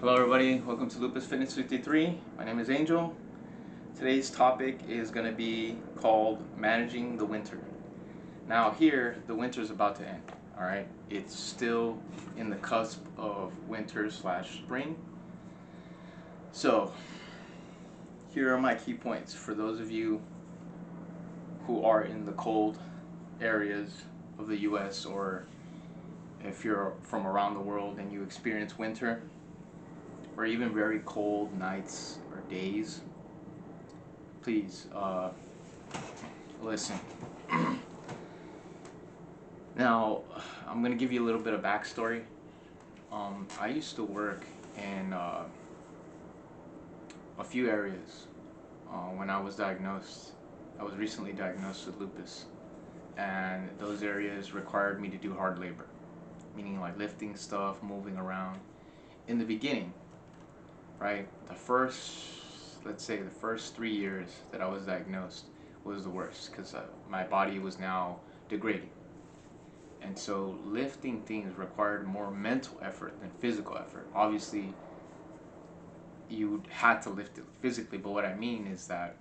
Hello everybody, welcome to Lupus Fitness 53. My name is Angel. Today's topic is going to be called Managing the Winter. Now here, the winter is about to end, alright? It's still in the cusp of winter slash spring. So, here are my key points for those of you who are in the cold areas of the US, or if you're from around the world and you experience winter, or even very cold nights or days. Please listen. Now, I'm gonna give you a little bit of backstory. I used to work in a few areas when I was diagnosed. I was recently diagnosed with lupus, and those areas required me to do hard labor, meaning like lifting stuff, moving around. In the beginning, right, let's say the first 3 years that I was diagnosed was the worst, because my body was now degrading. And so lifting things required more mental effort than physical effort. Obviously, you had to lift it physically, but what I mean is that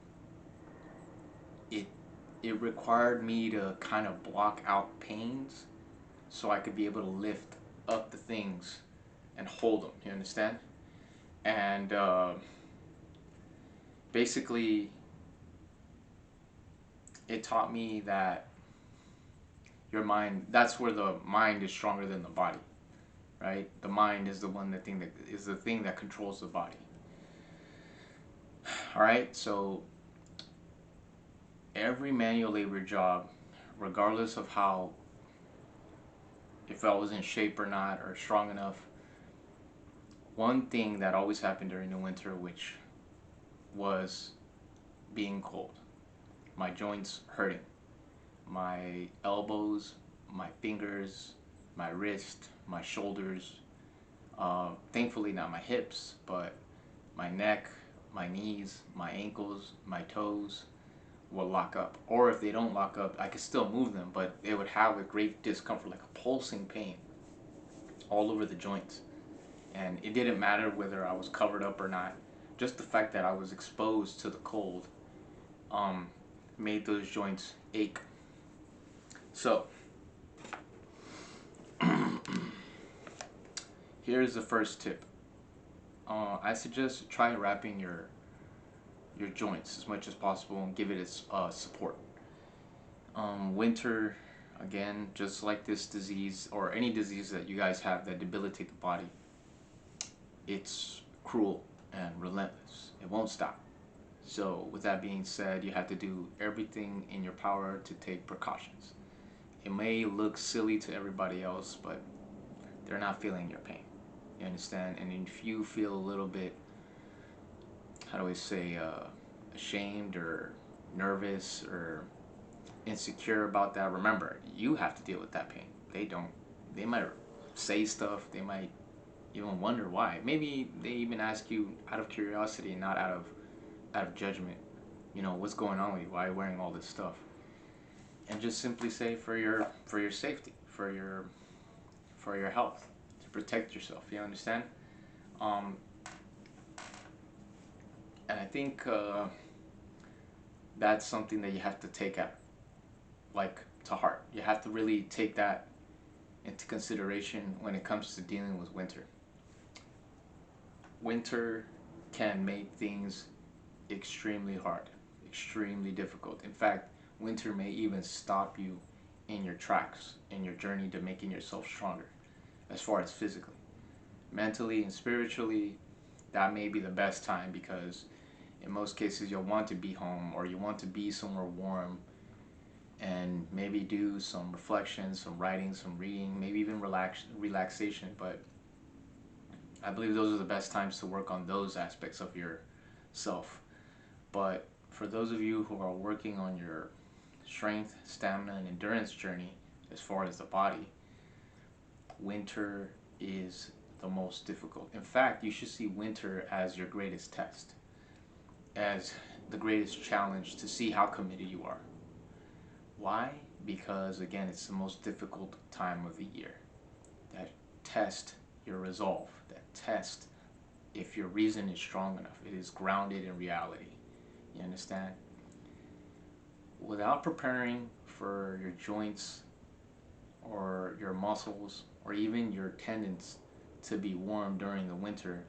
it required me to kind of block out pains so I could be able to lift up the things and hold them, you understand? And basically, it taught me that your mind, that's where the mind is stronger than the body, right? The mind is the thing that controls the body. All right, so every manual labor job, regardless of if I was in shape or not, or strong enough, one thing that always happened during the winter, which was being cold. My joints hurting. My elbows, my fingers, my wrist, my shoulders. Thankfully not my hips, but my neck, my knees, my ankles, my toes will lock up. Or if they don't lock up, I could still move them, but they would have a great discomfort, like a pulsing pain all over the joints. And it didn't matter whether I was covered up or not. Just the fact that I was exposed to the cold made those joints ache. So, here's the first tip. I suggest try wrapping your joints as much as possible and give it its support. Winter, again, just like this disease or any disease that you guys have that debilitate the body, it's cruel and relentless. It won't stop. So with that being said, you have to do everything in your power to take precautions. It may look silly to everybody else, but they're not feeling your pain. You understand? And if you feel a little bit, how do I say, ashamed or nervous or insecure about that, remember, you have to deal with that pain. They don't. They might say stuff. They might even wonder why. Maybe they even ask you out of curiosity and not out of judgment. You know, what's going on with you? Why are you wearing all this stuff? And just simply say for your safety, for your health, to protect yourself. You understand? And I think that's something that you have to take to heart. You have to really take that into consideration when it comes to dealing with winter. Winter can make things extremely hard, extremely difficult. In fact, winter may even stop you in your tracks, in your journey to making yourself stronger, as far as physically. Mentally and spiritually, that may be the best time, because in most cases you'll want to be home or you want to be somewhere warm and maybe do some reflection, some writing, some reading, maybe even relaxation. But I believe those are the best times to work on those aspects of yourself. But for those of you who are working on your strength, stamina, and endurance journey as far as the body, winter is the most difficult. In fact, you should see winter as your greatest test, as the greatest challenge to see how committed you are. Why? Because again, it's the most difficult time of the year. That test your resolve, that test if your reason is strong enough. It is grounded in reality. You understand? Without preparing for your joints or your muscles or even your tendons to be warm during the winter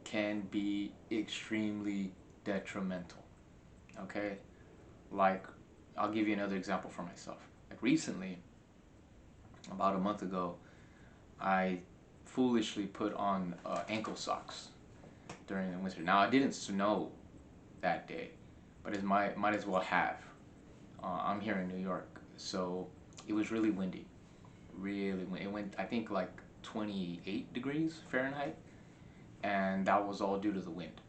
can be extremely detrimental. Okay? Like, I'll give you another example for myself. Like recently, about a month ago, I foolishly put on ankle socks during the winter. Now, it didn't snow that day, but it might as well have. I'm here in New York, so it was really windy. Really windy. It went, I think, like 28 degrees Fahrenheit, and that was all due to the wind.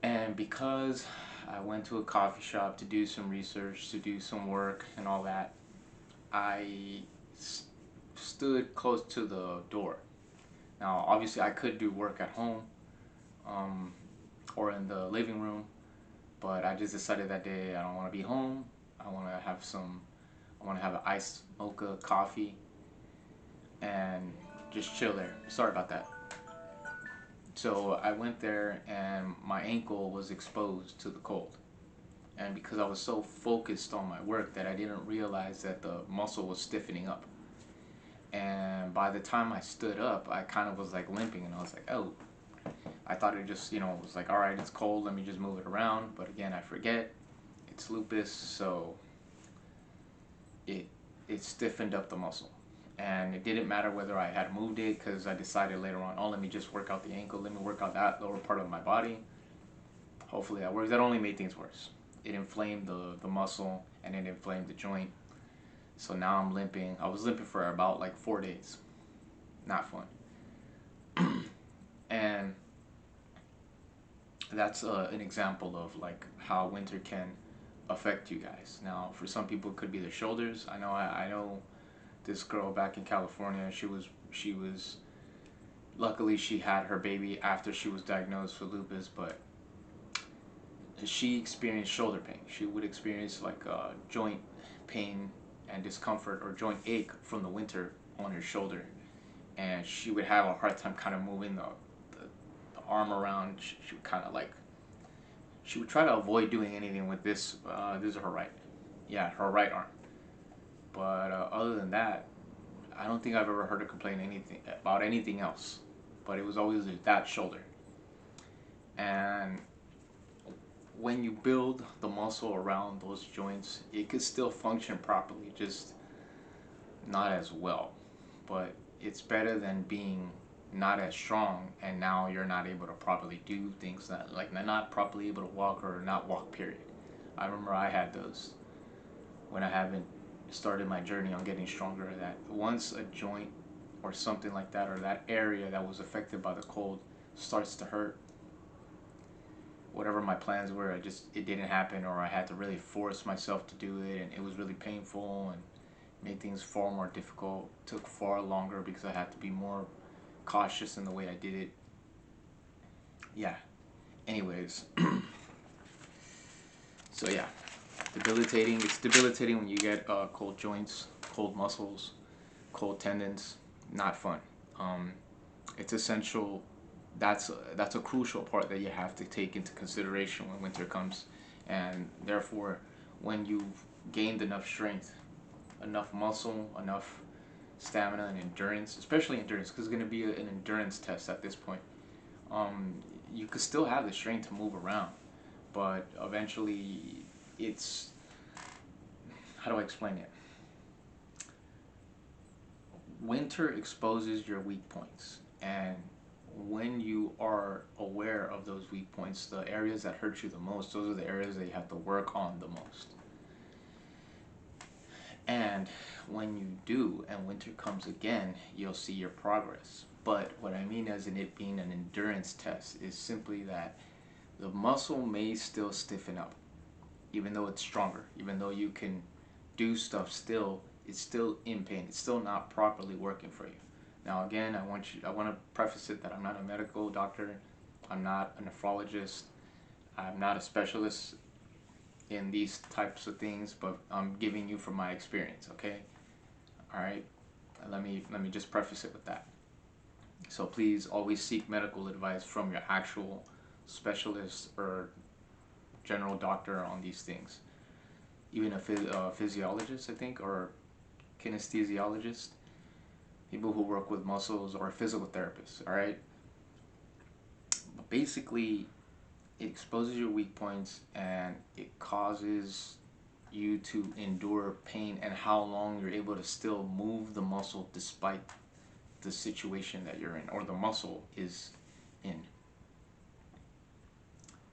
And because I went to a coffee shop to do some research, to do some work, and all that, I stood close to the door. Now, obviously, I could do work at home um, or in the living room, but I just decided that day I don't want to be home. I want to have some. I want to have an iced mocha coffee and just chill there. Sorry about that. So I went there and my ankle was exposed to the cold. And because I was so focused on my work that I didn't realize that the muscle was stiffening up. And by the time I stood up, I kind of was like limping and I was like, oh, I thought it just, was like, all right, it's cold, let me just move it around. But again, I forget, it's lupus, so it stiffened up the muscle. And it didn't matter whether I had moved it because I decided later on, oh, let me just work out the ankle, let me work out that lower part of my body. Hopefully that works. That only made things worse. It inflamed the muscle and it inflamed the joint. So now I'm limping. I was limping for about like 4 days. Not fun. And that's an example of like how winter can affect you guys. Now, for some people, it could be the shoulders. I know this girl back in California. She was luckily she had her baby after she was diagnosed with lupus, but she experienced shoulder pain. She would experience like joint pain and discomfort or joint ache from the winter on her shoulder, and she would have a hard time kind of moving the arm around. She would kind of like she would try to avoid doing anything with this. This is her right, yeah, her right arm. But other than that, I don't think I've ever heard her complain anything about anything else. But it was always that shoulder. And when you build the muscle around those joints, it could still function properly, just not as well. But it's better than being not as strong and now you're not able to properly do things, that like not properly able to walk or not walk, period. I remember I had those when I haven't started my journey on getting stronger, that once a joint or something like that or that area that was affected by the cold starts to hurt, whatever my plans were, it didn't happen, or I had to really force myself to do it, and it was really painful and made things far more difficult. Took far longer because I had to be more cautious in the way I did it. Yeah. Anyways, so yeah, debilitating. It's debilitating when you get cold joints, cold muscles, cold tendons. Not fun. It's essential. That's a crucial part that you have to take into consideration when winter comes, and therefore, when you've gained enough strength, enough muscle, enough stamina and endurance, especially endurance, because it's going to be an endurance test at this point. You could still have the strength to move around, but eventually, it's, how do I explain it? Winter exposes your weak points, and when you are aware of those weak points, the areas that hurt you the most, those are the areas that you have to work on the most. And when you do, and winter comes again, you'll see your progress. But what I mean as in it being an endurance test is simply that the muscle may still stiffen up, even though it's stronger, even though you can do stuff still, it's still in pain. It's still not properly working for you. Now again, I want to preface it that I'm not a medical doctor. I'm not a nephrologist. I'm not a specialist in these types of things, but I'm giving you from my experience, okay? All right? Let me just preface it with that. So please always seek medical advice from your actual specialist or general doctor on these things. Even a physiologist, I think, or kinesthesiologist, people who work with muscles, or a physical therapist, all right? But basically, it exposes your weak points and it causes you to endure pain, and how long you're able to still move the muscle despite the situation that you're in or the muscle is in.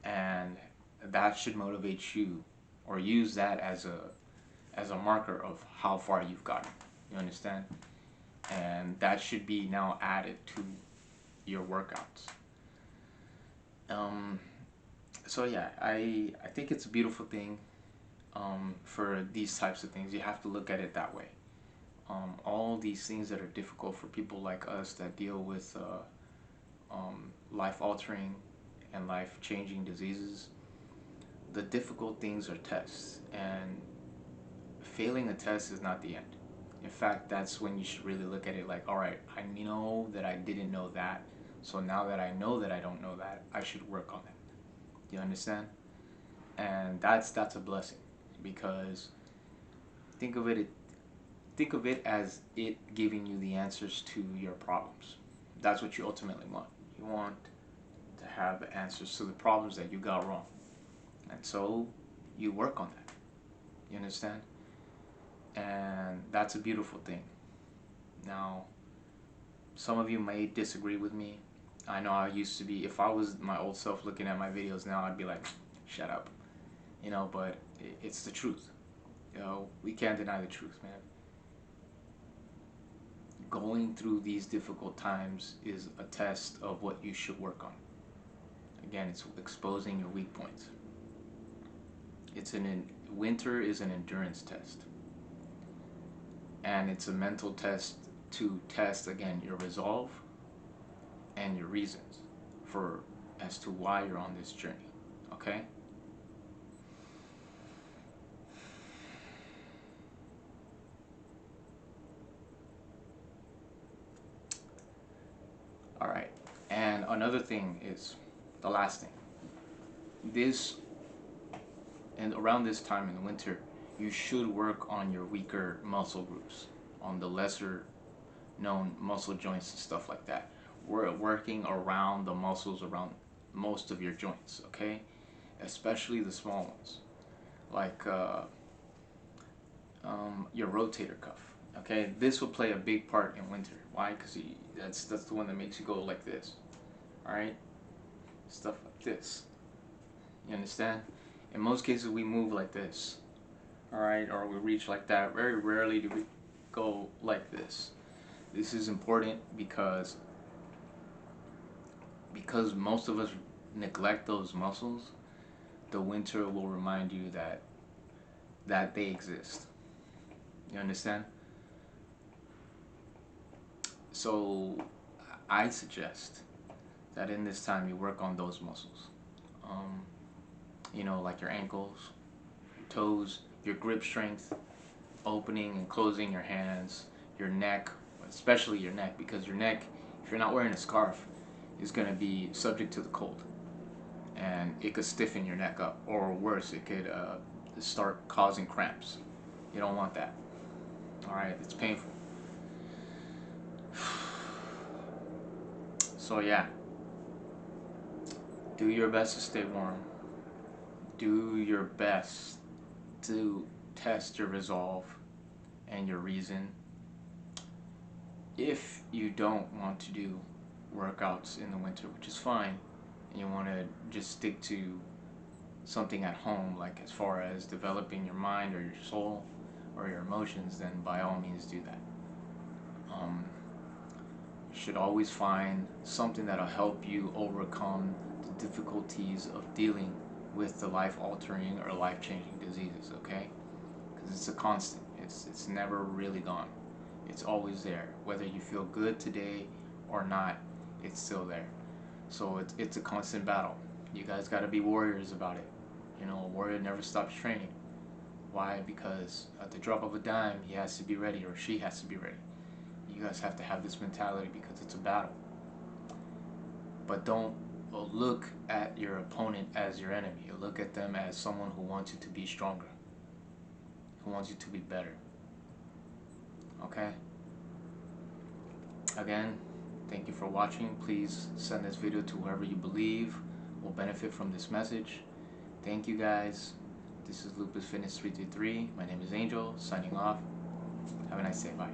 And that should motivate you, or use that as a marker of how far you've gotten. You understand? And that should be now added to your workouts. Um, so yeah, I think it's a beautiful thing. For these types of things, you have to look at it that way. All these things that are difficult for people like us that deal with life altering and life changing diseases, the difficult things are tests, and failing a test is not the end. In fact, that's when you should really look at it like, all right, I know that I didn't know that, so now that I know that I don't know that, I should work on it. You understand? And that's a blessing, because think of it think of it as it giving you the answers to your problems. That's what you ultimately want. You want to have answers to the problems that you got wrong. And so you work on that. You understand? And that's a beautiful thing. Now, some of you may disagree with me. I know I used to be, if I was my old self looking at my videos now, I'd be like, shut up. But it's the truth. We can't deny the truth, man. Going through these difficult times is a test of what you should work on. Again, it's exposing your weak points. Winter is an endurance test, and it's a mental test to test again your resolve and your reasons for as to why you're on this journey. Okay? All right. And another thing is the last thing. This and around this time in the winter, you should work on your weaker muscle groups, on the lesser known muscle joints and stuff like that. We're working around the muscles around most of your joints, okay? Especially the small ones, like your rotator cuff. Okay, this will play a big part in winter. Why? Because that's the one that makes you go like this. All right, stuff like this. You understand? In most cases, we move like this. All right, or we reach like that. Very rarely do we go like this. This is important because most of us neglect those muscles. The winter will remind you that they exist. You understand? So I suggest that in this time you work on those muscles. Like your ankles, your toes, your grip strength, opening and closing your hands, your neck, especially your neck, because your neck, if you're not wearing a scarf, is going to be subject to the cold, and it could stiffen your neck up, or worse, it could start causing cramps. You don't want that. All right, it's painful. So yeah, do your best to stay warm. Do your best to test your resolve and your reason. If you don't want to do workouts in the winter, which is fine, and you want to just stick to something at home, like as far as developing your mind or your soul or your emotions, then by all means do that. You should always find something that'll help you overcome the difficulties of dealing with the life-altering or life-changing diseases, okay? Because it's a constant. It's never really gone. It's always there. Whether you feel good today or not, it's still there. So it's a constant battle. You guys got to be warriors about it. A warrior never stops training. Why? Because at the drop of a dime, he has to be ready, or she has to be ready. You guys have to have this mentality because it's a battle. But don't look at your opponent as your enemy. Look at them as someone who wants you to be stronger, who wants you to be better. Okay? Again, thank you for watching. Please send this video to whoever you believe will benefit from this message. Thank you guys. This is Lupus Fitness 333. My name is Angel, signing off. Have a nice day. Bye.